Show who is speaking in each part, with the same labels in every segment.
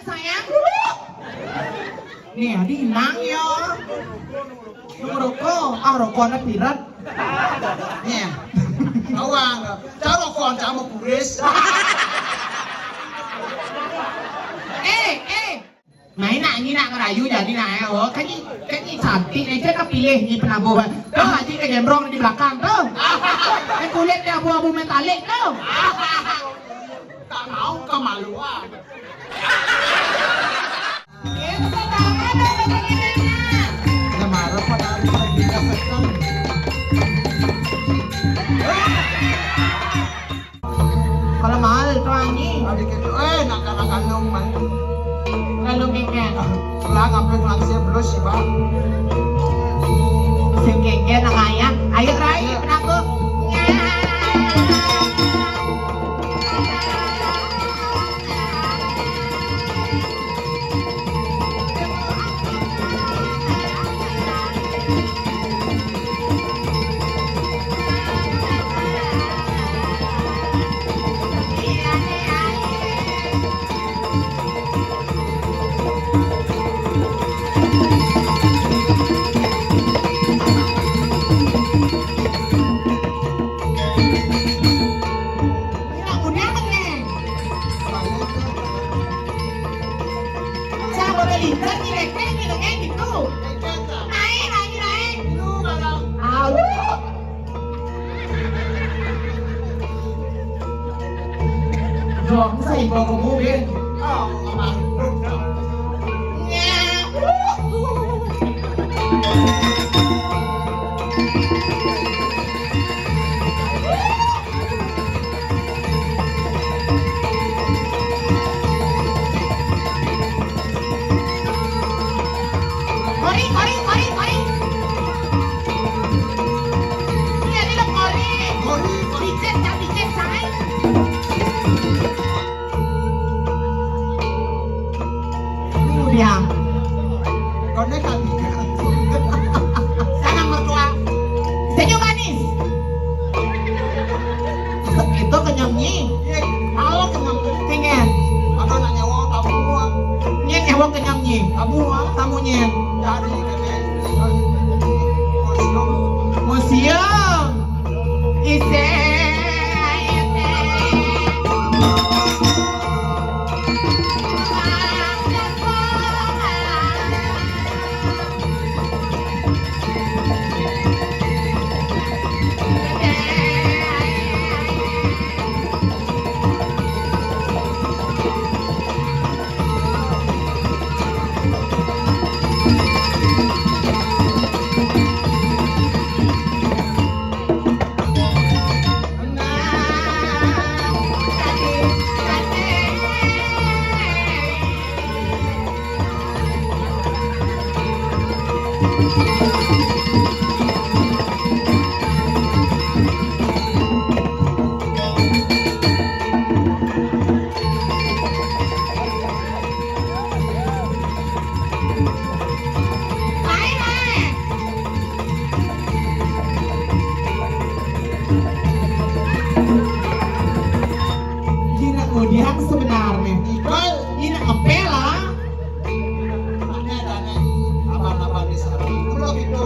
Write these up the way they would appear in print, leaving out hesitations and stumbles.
Speaker 1: Sayang. Nih, di nang yo. Rokok, rokok na pirat.
Speaker 2: Nih, awang, cara kon sama kuris.
Speaker 1: Main nak ni nak ngerayu jadi nak oh kan ni cantik ni saya pilih ni penabuh tuh haji ke gembrong di belakang tuh kan kulit dia abu-abu metalik tuh
Speaker 2: Tak mau kemaluan. Ya marah pada pergi ke sektor.
Speaker 1: kalau mahal tuh ni
Speaker 2: Adik itu, nak kandung man.
Speaker 1: kalau kengkeng
Speaker 2: Lang apa lang siya belum sih bang.
Speaker 1: si kengkeng nak ayam ayo rai penabuh Dong say bago mo ben. Dia
Speaker 2: Kau nak kali
Speaker 1: sangat mertua senyum manis itu kenyamnya
Speaker 2: Kalau kenyang,
Speaker 1: pengen
Speaker 2: atau nak nyawa tamu,
Speaker 1: nyet ewang kenyamnya tamunya
Speaker 2: dari museum.
Speaker 1: museum ise Yang sebenarnya ini ngepel lah
Speaker 2: Abang-abang di sana. Kalau gitu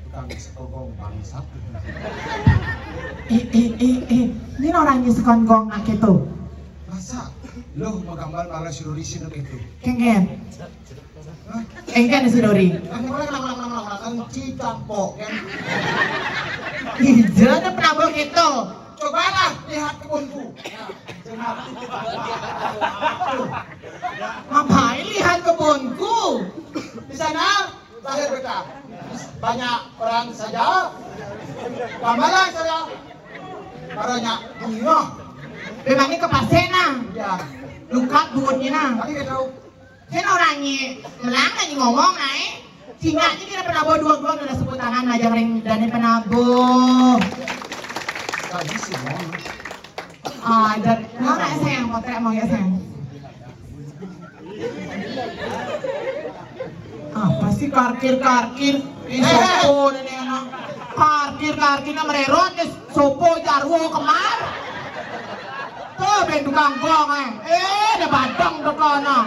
Speaker 2: tukang sekongkong bangsat.
Speaker 1: Ini orangnya sekonggong nak gitu.
Speaker 2: Masa lo magambar malah si Dori sino gitu.
Speaker 1: Kengen. Engken si Dori.
Speaker 2: Ang cicang po kan.
Speaker 1: Hijau ada penabur gitu.
Speaker 2: Cobalah lihat kebunku.
Speaker 1: Ngapain lihat kebunku?
Speaker 2: Di sana lahir berkah. Banyak orang saja. Kamalan saya. Banyak bunga.
Speaker 1: Memangnya ke pasena.
Speaker 2: Ya.
Speaker 1: Lukat bunyi na.
Speaker 2: Tadi kita tahu.
Speaker 1: Kan orangnya melangkah ngomong naik. Singanya kita penabur dua-dua udah sebut tangan aja ring dan penabur.
Speaker 2: Tadi sih mau.
Speaker 1: Dari mana sayang potret mau ya sayang? Apa sih karkir? Ini sopo ini anak. Karkirnya mererot, sopo jarwo kemar. Tuh ben tukang gong ada badang dokono.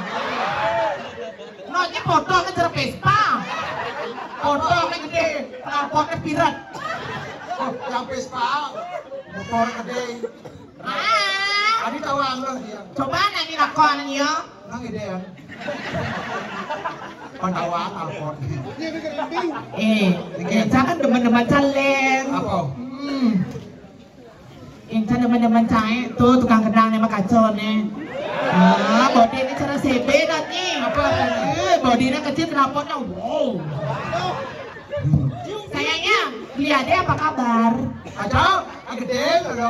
Speaker 1: Nanya foto ke cerep Vespa. Foto ke gede, rapotnya pirat.
Speaker 2: Oh, yang Vespa. Motor gede. Tadi tawang lo dia.
Speaker 1: Coba nanti lakon ya.
Speaker 2: Nang ide ya. Pandawang alpot.
Speaker 1: Jangan demen-demen caleng.
Speaker 2: Apa?
Speaker 1: Yang demen-demen cair tuh tukang gedang nih makacon nih. Body ini cara CB nanti. Apa? Bodinya kecil kenapotnya wow. Sayangnya, lihatnya apa kabar?
Speaker 2: Aja, gede lo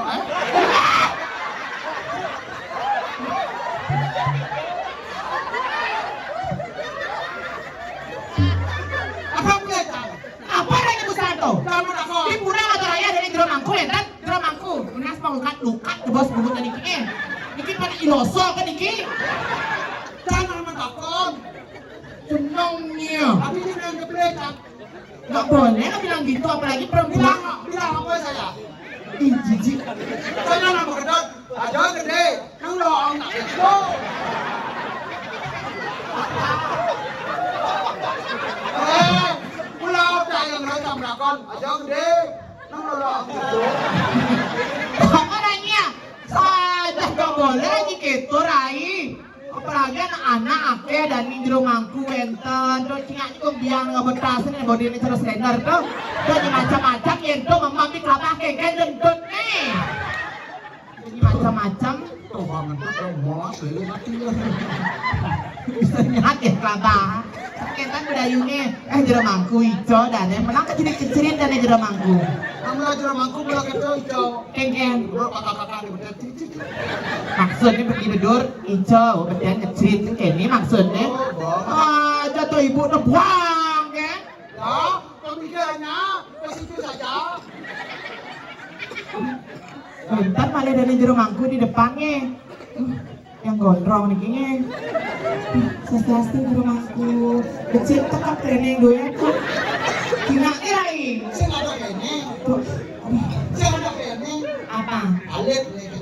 Speaker 2: Apa punya cara?
Speaker 1: Apa lagi Busanto?
Speaker 2: Kamu nak kau?
Speaker 1: Di pura atau raya dari jero mangku ya kan? Jero mangku. Unas mau lukat ke bos bubut tadi ki. Niki pada iloso kan niki.
Speaker 2: Jangan mentakon.
Speaker 1: Senongnya.
Speaker 2: Tapi ini yang kebelekan.
Speaker 1: Nggak boleh lo bilang gitu apalagi perempuan.
Speaker 2: Bilang apa saya?
Speaker 1: Ih jijik.
Speaker 2: Saya nak berkedot. Aja gede. Kau loh nak itu. Pulau yang rasa merakon. Aja gede. Kau loh itu.
Speaker 1: Orangnya saja nggak boleh lagi gitu Rai. Apalagi anak-anak ake dan di jero mangku enten. Terus cingaknya kok biang nggak betasan nih body ini terus slender tuh. Terus macam-macam ento memampi kelapa keke dendut nih. Jadi macam-macam.
Speaker 2: Tuh banget tuh mau sih mati lah.
Speaker 1: Bisa nyehat ya kelapa. Kentan bedayungnya jero mangku hijau dan menang kecil-kecilin dan jero mangku.
Speaker 2: Kamu aja mangku bilang itu hijau.
Speaker 1: Kengkeng.
Speaker 2: Bro kakak-kakak di bedet cici.
Speaker 1: Maksudnya pergi bedur hijau, beden kecil ini maksudnya. Jatuh ibu nebuang kan?
Speaker 2: Ya, pemikirannya ke situ saja.
Speaker 1: Bentar malah dari jero mangku di depannya. Yang gondrong nih kayaknya. Sesasti jero mangku. Kecil tekap training doyan tuh. Kinaknya lagi.
Speaker 2: Saya nggak ada kayaknya. Saya ada kayaknya.
Speaker 1: Apa?
Speaker 2: Alit nih.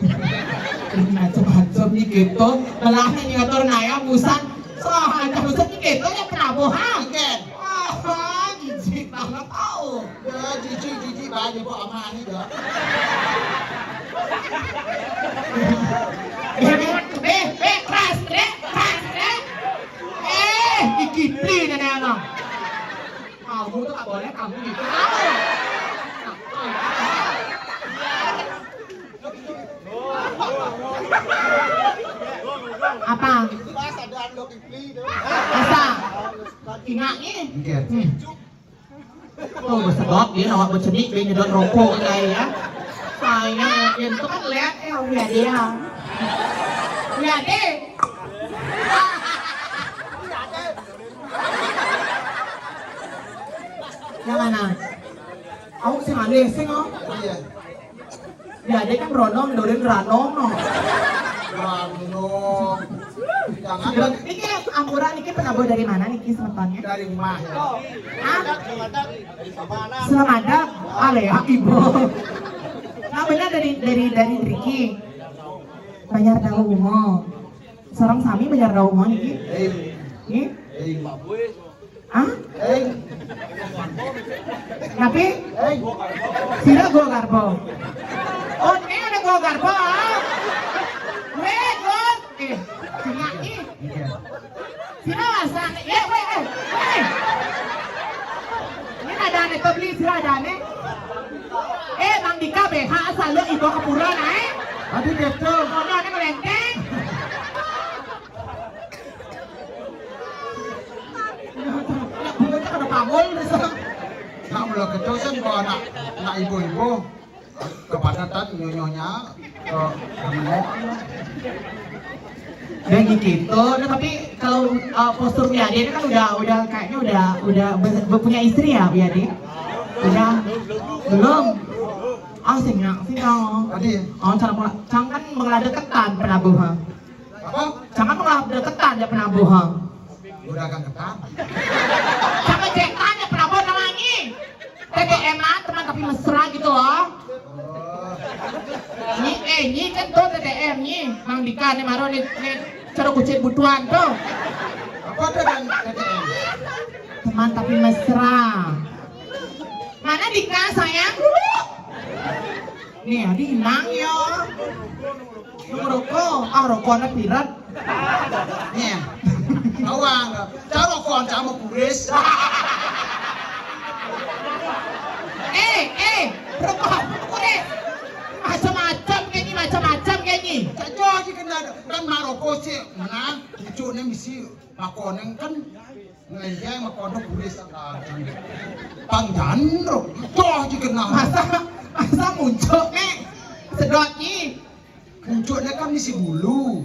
Speaker 1: Ini macam-macam nih gitu. Malahnya ngatur naya musan. Soalnya musan nih gitu ya perabohan.
Speaker 2: Ikan.
Speaker 1: Wah, jijik banget tau.
Speaker 2: Ya, cici banyak kok aman nih dah.
Speaker 1: Keras, dikipli nenek anak. Kamu tuh gak boleh kamu gitu. Apa? Asa? Ingaknya?
Speaker 2: Ikan.
Speaker 1: Tuh, bersedot dia nawak bercenik, dia nyedot rokok kayak ya. Sayang, itu kan lihat, lihat dia. Lihat deh. Yang mana? Aku sih nggak lesing oh.
Speaker 2: Iya.
Speaker 1: Lihat dia kan beronong, dorin ranong no.
Speaker 2: Ranong. Jangan
Speaker 1: Niki Ampura, Niki penabur dari mana Niki semetonnya?
Speaker 2: dari rumah ya.
Speaker 1: Hah? Selamat ale ya ibu. Nah benar dari Riki. Bayar daun umum. Seorang sami bayar daun umum Niki. Nih? Ah? Tapi sila go garbo. Oh, ini ada go garbo. Weh, go. Sila ini. Sila asan. Weh. Ini ada nih beli sila ada nih. Mang Dika BH asal lu ibu kapura naik.
Speaker 2: Aduh gitu.
Speaker 1: Oh, ini kelenteng. Ada pamul
Speaker 2: Nak mula kecil kan kalau nak ibu-ibu kepadatan nyonya
Speaker 1: dan gitu. Nah, tapi kalau postur Wiyadi ini kan udah kayaknya udah punya istri ya Wiyadi? Udah belum? Sing
Speaker 2: tadi
Speaker 1: Cang kan mengelah deketan penabuhan.
Speaker 2: apa?
Speaker 1: Cang kan mengelah deketan ya penabuhan.
Speaker 2: Udah kan ketan.
Speaker 1: Cang ngecekan ya penabuhan namanya. TBM teman tapi mesra gitu loh. Nyi kan tuh TDM nyi, Mang Dika nih maro nih cara kucing butuhan tuh.
Speaker 2: Apa tuh dan TTM?
Speaker 1: Teman tapi mesra. Mana Dika sayang? Nih adi hilang ya. Rokok, rokoknya pirat.
Speaker 2: Nih, awang, cara kon sama kuris.
Speaker 1: Rokok kuris. Macam-macam kayaknya.
Speaker 2: Caco aja kan maroko sih, mana? Cucu nih misi makoneng kan ngeleng makono kuris akan. Pangjanro, caco aja kena.
Speaker 1: Masa muncul nih sedotnya.
Speaker 2: Pucuknya kan misi bulu.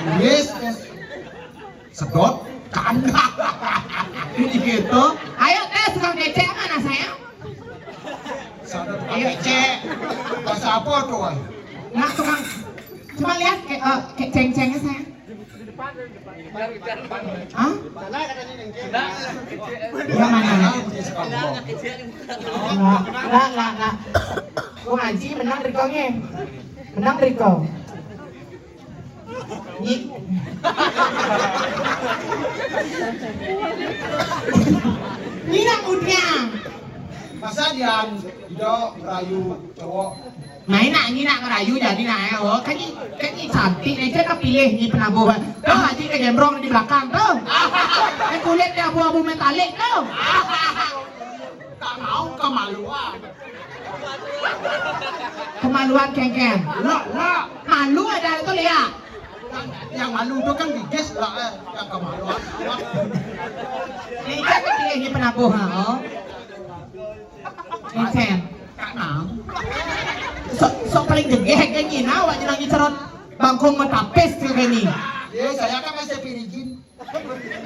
Speaker 2: Kuris sedot kan.
Speaker 1: Ini gitu. Ayo tes tukang kecek mana sayang?
Speaker 2: Ayo cek. Bahasa apa tuh?
Speaker 1: Nah tukang. Coba lihat ceng-cengnya sayang. Hah? Yang mana? Enggak. Gua ngaji menang Riko-nya. Menang Riko. Ini nak mudiang.
Speaker 2: Masa dia tidak merayu cowok?
Speaker 1: Nah ini nak ngerayu jadi nak kan ini cantik nih saya pilih ni penabuhan. Tuh haji ke gembrong di belakang tuh. Kulit dia abu-abu metalik tuh.
Speaker 2: Tak mau kemaluan.
Speaker 1: Kemaluan kengkeng.
Speaker 2: Lah.
Speaker 1: Malu ada itu lihat.
Speaker 2: Yang malu itu kan diges lah yang kemaluan.
Speaker 1: Ini kan pilih ni penabuhan. Oh. Kengkeng.
Speaker 2: Kanang.
Speaker 1: So paling gegeh kan ni nah awak jenang cerot bangkong metapis ke ni.
Speaker 2: Ya saya kan masih pirijin.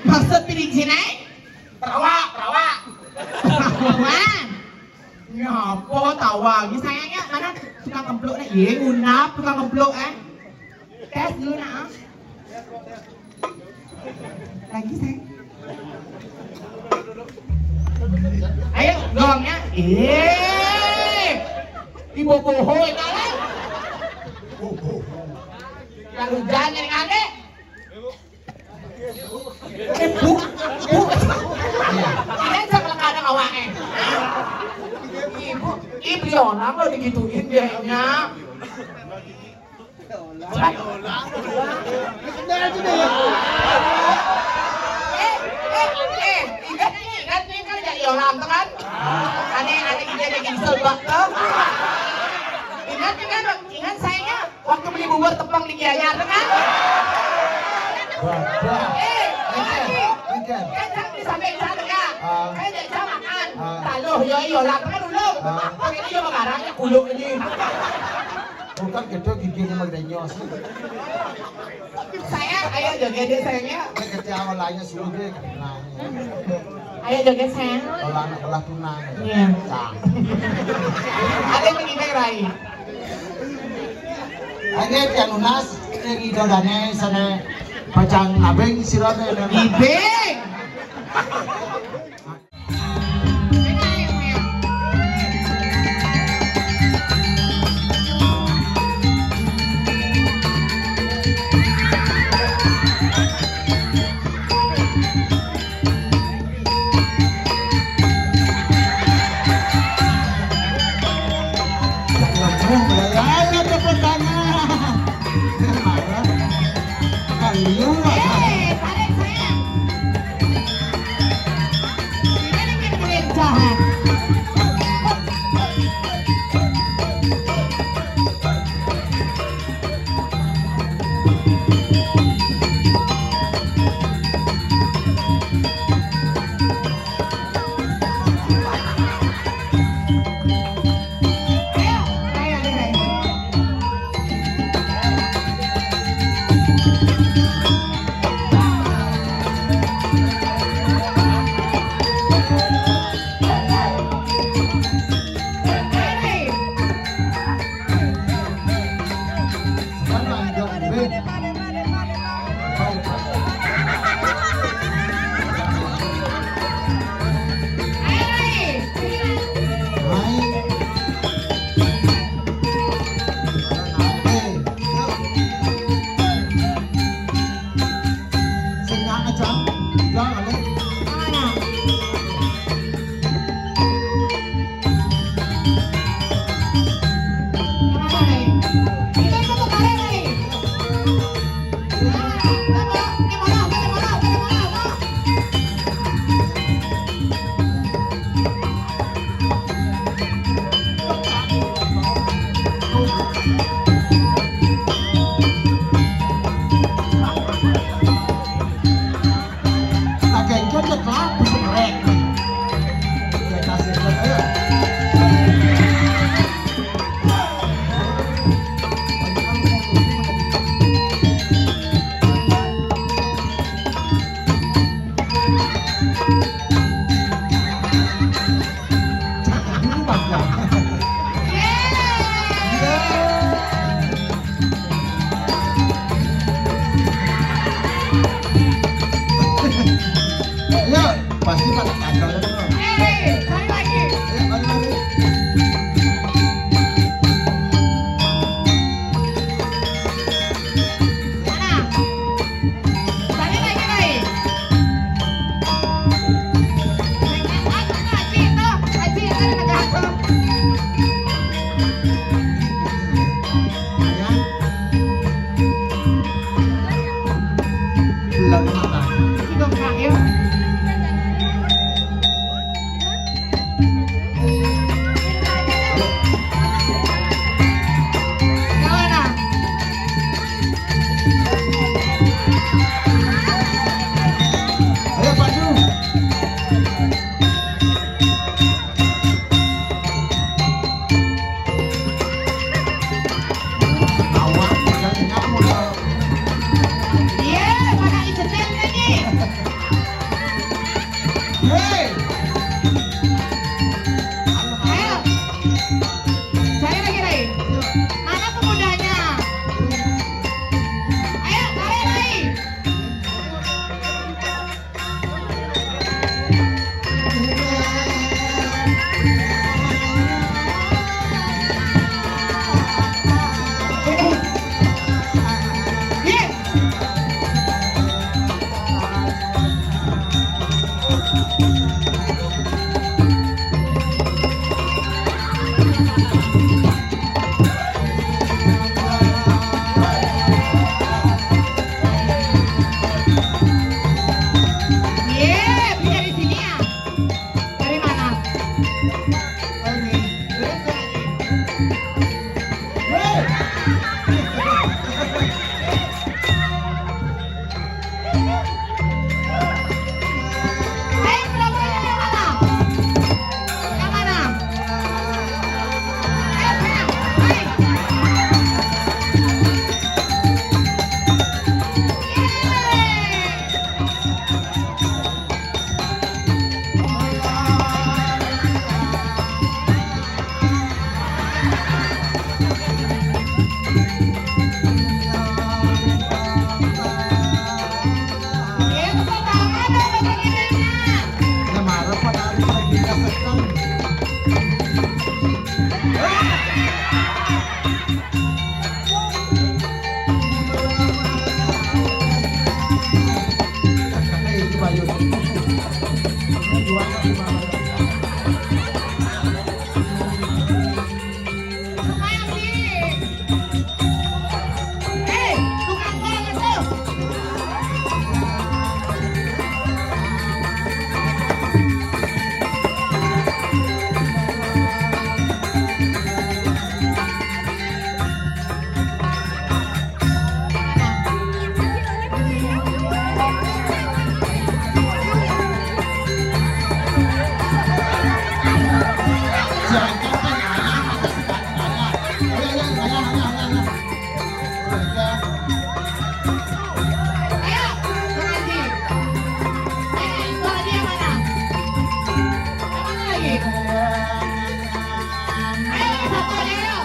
Speaker 1: Maksud pirijin
Speaker 2: Perawak.
Speaker 1: Perawan. Ngapa tawa ni sayangnya mana tukang kempluk nak ye ngunap tukang kempluk tes dulu nak lagi sayang ayo gongnya ibu bohong kalian yang hujan yang ada bu ini sama kadang awaknya ibu orang lo digituin dia ingat nih kan jadi orang tuh kan aneh dia lagi sebak tuh ingat sayangnya waktu beli bubur tepung di Gianyar tuh kan kan sampai sampai sana kan kan jadi makan taluh yo lah kan dulu pakai ini yo makarangnya kuluk ini
Speaker 2: Bukan gitu giginya magdenyos.
Speaker 1: Sayang, ayo joget deh sayangnya.
Speaker 2: Ini kerja awalnya suruh deh kenang.
Speaker 1: Ayo joget sayang.
Speaker 2: Kalau anak belah tunang.
Speaker 1: Iya.
Speaker 2: Cang.
Speaker 1: Ada yang begini Rai.
Speaker 2: Ini tiang lunas, ini idolanya sana pacang nabeng sirone.
Speaker 1: Ibeng. aja.
Speaker 2: Pasti pada kandang itu.
Speaker 1: Cari lagi. Mana? Cari lagi, Ray. Aci tuh, Aci ada negara tuh.
Speaker 2: Bulan mata.
Speaker 1: Hidung terakhir.
Speaker 2: Ayo Pandu. Awak jangan nyamu dong.
Speaker 1: Iya, mana isetel lagi?
Speaker 2: Hei.
Speaker 1: Ayo. Cari lagi, Ray. Mana pemudanya? Ayo, cari, Ray. Iya. Iya, bisa dari sini ya. Dari mana? Ayo, berapa yang mana? Yang mana? Ayo, sana. Ayo. Yeay. cantik. Ayo satu aja yuk.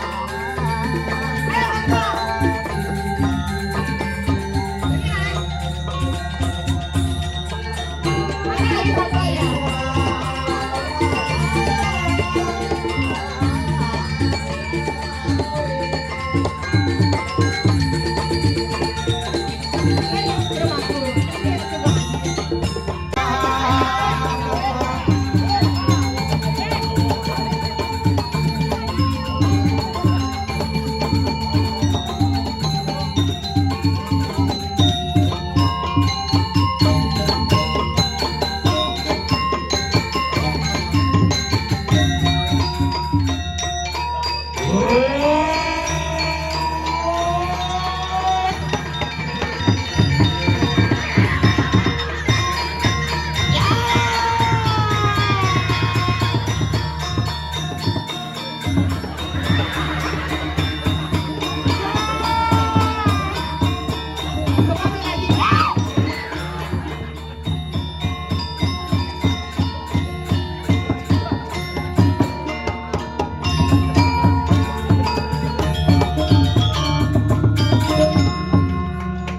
Speaker 1: Ayo satu. Ini lagi satu aja.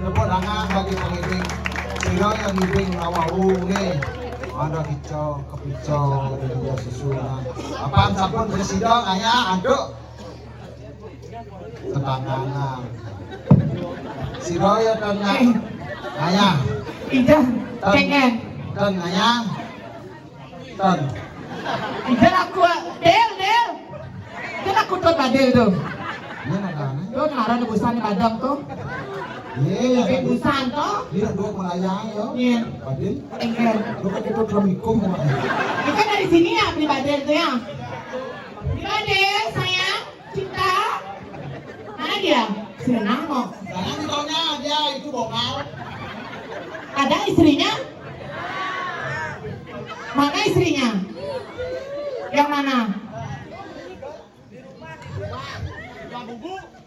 Speaker 2: Tepuk tangan bagi pengiring. Sira yang ngiring awau nih. Ada kicau, kepicau, dan juga susunan. Apaan sampun bersidang, ayah, aduk. Tetangangan. Sira ya dan ayah.
Speaker 1: Ida, kengeng.
Speaker 2: Dan ayah. Dan.
Speaker 1: Ida aku, Del. Del aku tuh badel tuh.
Speaker 2: Ini nak
Speaker 1: Tuh ngaran busan padang tuh.
Speaker 2: Iya,
Speaker 1: Tapi busan tuh.
Speaker 2: dia dua melayang ya.
Speaker 1: Iya.
Speaker 2: Badin,
Speaker 1: Kengeng.
Speaker 2: lu kan itu dramikum.
Speaker 1: Ini kan dari sini ya beli badel tuh ya. Beli badel, sayang, cinta. Mana dia? Senang kok.
Speaker 2: Jangan ditanya dia itu bokal.
Speaker 1: Ada istrinya? Mana istrinya? Yang mana?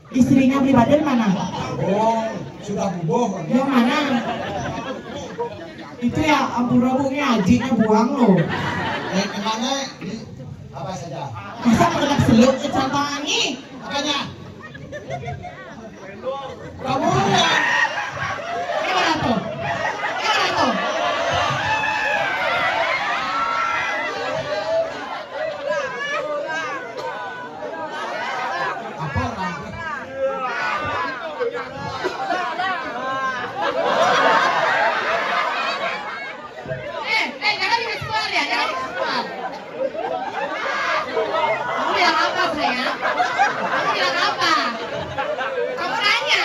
Speaker 1: Istrinya beli badel mana?
Speaker 2: Oh, sudah bubuh.
Speaker 1: Yang mana? Itu ya ampura-ampurnya ajinya buang loh.
Speaker 2: Kemana? Apa saja?
Speaker 1: Masa mengenal seluk kecantangan nih?
Speaker 2: Makanya. Kamu ya.
Speaker 1: Ini mana tuh? Ini mana tuh?
Speaker 2: Apa orang?
Speaker 1: Jangan dikeluar ya, jangan dikeluar. Kamu bilang apa sayang? Kamu bilang apa? Kamu nanya?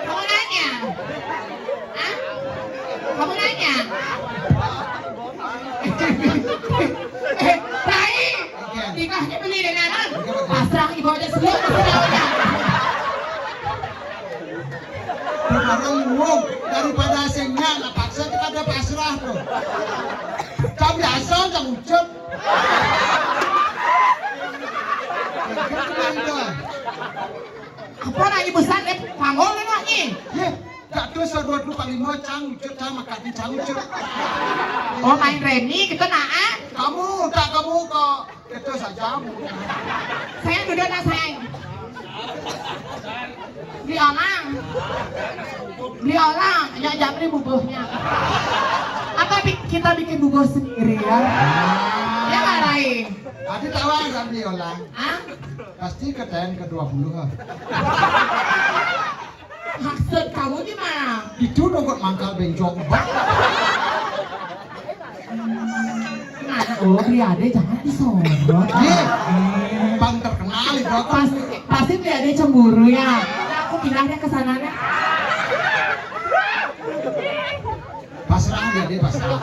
Speaker 1: Kamu nanya? Hah? Kamu nanya? Tai, nikahnya beli dengan pasrah ibu aja seluk aja.
Speaker 2: Orang ngomong daripada asingnya nggak paksa kita ada pasrah tuh. Kau biasa nggak ucap.
Speaker 1: Apa nanya besar deh, panggol nih nanya.
Speaker 2: Gak tuh dua kali mau cang ucap cang makan cang ucap.
Speaker 1: Oh main remi kita naa.
Speaker 2: Kamu tak kamu kok itu saja.
Speaker 1: Sayang duduk nak sayang. Beli orang, ya jam ini bubuhnya. Apa kita bikin bubuh sendiri ya? Ya nggak Rai?
Speaker 2: Tadi tawa nggak beli orang?
Speaker 1: Hah?
Speaker 2: Pasti kedaian ke-20 kan?
Speaker 1: Maksud kamu gimana?
Speaker 2: Itu dong mangkal bencong.
Speaker 1: Oh, Priade jangan disorot.
Speaker 2: Bang terkenal itu kan?
Speaker 1: Pasti Priade cemburu ya. Aku bilangnya ke sananya.
Speaker 2: Pasrah dia pasrah.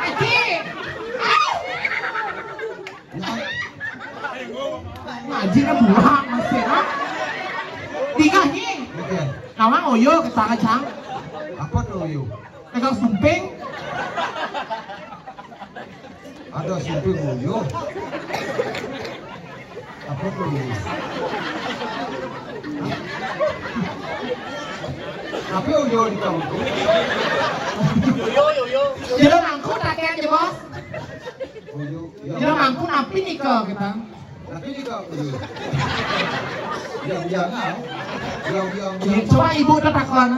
Speaker 1: Aji. Ngaji na buang masih ha? Tiga nih.
Speaker 2: Oke.
Speaker 1: Nawang oyo ketanga cang.
Speaker 2: Apa tuh yuk?
Speaker 1: Pegang sumping.
Speaker 2: Ada sumping yuk. Apa tuh yuk? Tapi uyo di kampung.
Speaker 1: Jadi angkut rakyat ya bos.
Speaker 2: Uyu.
Speaker 1: Jero mangku napi nih ke kita.
Speaker 2: Tapi juga uyu. Yang Yang.
Speaker 1: Coba ibu tuh takon.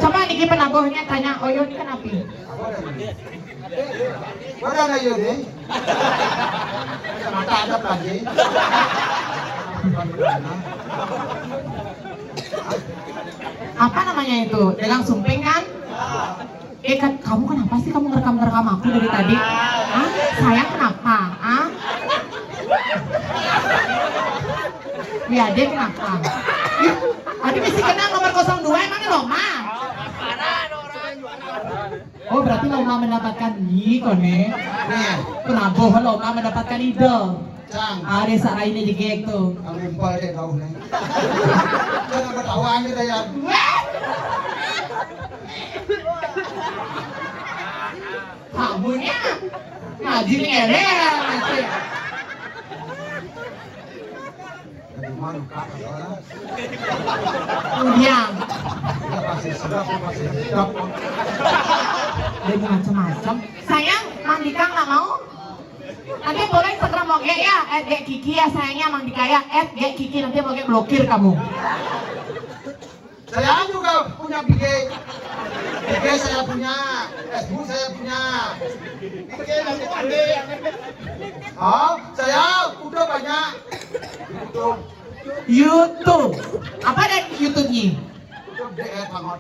Speaker 1: Coba niki penabuhnya tanya Oyo ini kenapa?
Speaker 2: Wala na yun eh. Mata ada lagi.
Speaker 1: Apa namanya itu? Dagang sumping kan? Kamu kenapa sih kamu ngerekam aku dari tadi? Hah? Sayang kenapa? Hah? Ya dia kenapa? Adik mesti kenal nomor 02 emangnya Loma? Oh berarti Loma mendapatkan kone.
Speaker 2: Nih,
Speaker 1: Penabuh Loma mendapatkan ide.
Speaker 2: Cang.
Speaker 1: Ada saat ini di gek tuh.
Speaker 2: Ang rumpal deh kau nih. Jangan bertawa aja deh ya.
Speaker 1: Kamunya ngaji ngere.
Speaker 2: Dari mana kak?
Speaker 1: Kemudian
Speaker 2: Ya pasti sedap, pasti sedap.
Speaker 1: dia macam-macam. Sayang, Mang Dika nggak mau? Nanti boleh segera mau ya, Gek Kiki ya sayangnya Mang Dika ya, Gek Kiki nanti mau blokir kamu.
Speaker 2: Saya juga punya BG. BG saya punya, Facebook saya punya. BG nanti ada. Oh, saya udah banyak.
Speaker 1: YouTube. Apa ada di YouTube-nya?
Speaker 2: YouTube DR banget.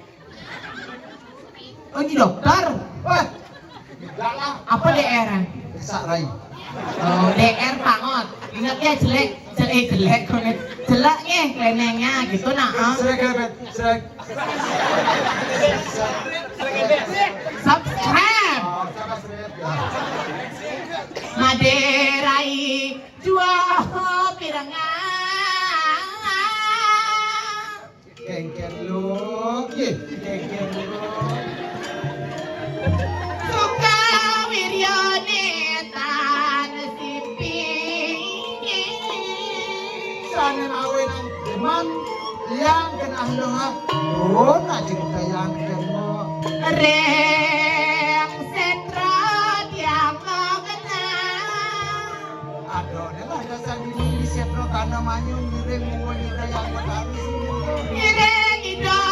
Speaker 1: Oh ini dokter.
Speaker 2: Wah, enggak lah.
Speaker 1: Apa DR?
Speaker 2: Desa Rai.
Speaker 1: Oh DR pangot. Ingat ya jelek jeleknya kelenengnya gitu nah.
Speaker 2: Srek.
Speaker 1: Subscribe.
Speaker 2: Oh, sama srek ya.
Speaker 1: Maderai jual pirangan.
Speaker 2: Kengken lu, kengken lu.
Speaker 1: Suka wiryane tan siping.
Speaker 2: Sana awe nang teman yang kena loha. Oh, nak cerita yang kena.
Speaker 1: Reng sentra yang kena.
Speaker 2: Aduh, nelah dasar diri setro kana manyun ngiring mau nyuda yang berharus.
Speaker 1: Ireng ido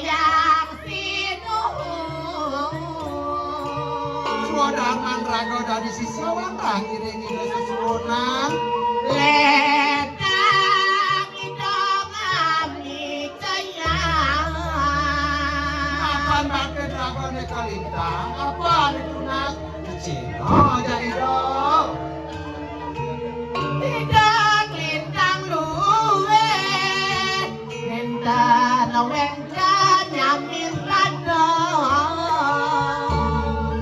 Speaker 1: yang sinuhun.
Speaker 2: Suadangan rago dari sisi awang ngiring ida sesuonan.
Speaker 1: Letang ido ngabdi cayang.
Speaker 2: Apan baket rago ne kalintang, apa ne tunas? Cino jadi do.
Speaker 1: Tidak lintang luwe. Nenta lawengkan nyamin rado.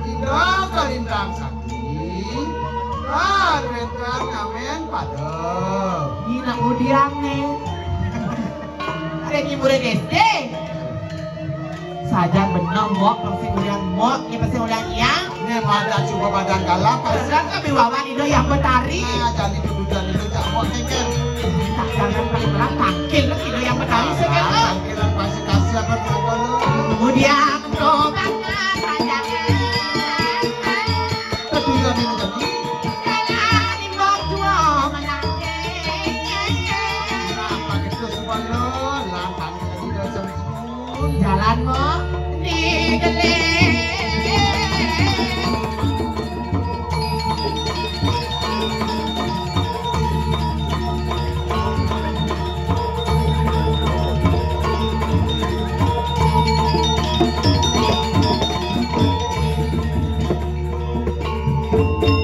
Speaker 2: Ida kalintang sakti. Rentan ngamen pada.
Speaker 1: Gina udiang nih. Ada ni murid SD. Saja benang mok pasti udiang mok, ni pasti udiang yang.
Speaker 2: Ini pada coba badan galak.
Speaker 1: Padahal kami wawan itu yang betari.
Speaker 2: Nah, jadi duduk itu tak mau kengken.
Speaker 1: Tak jangan paling berat tangkil lah itu yang betari sekarang.
Speaker 2: Tangkilan pasti kasih apa berapa lu?
Speaker 1: Kemudian tobat panjangan.
Speaker 2: Ketujuan ini jadi.
Speaker 1: Jalan imbok tua menangkeng.
Speaker 2: Kenapa gitu semua lo? Lantang jadi dosen semua.
Speaker 1: Jalan mo di geleng. Thank you.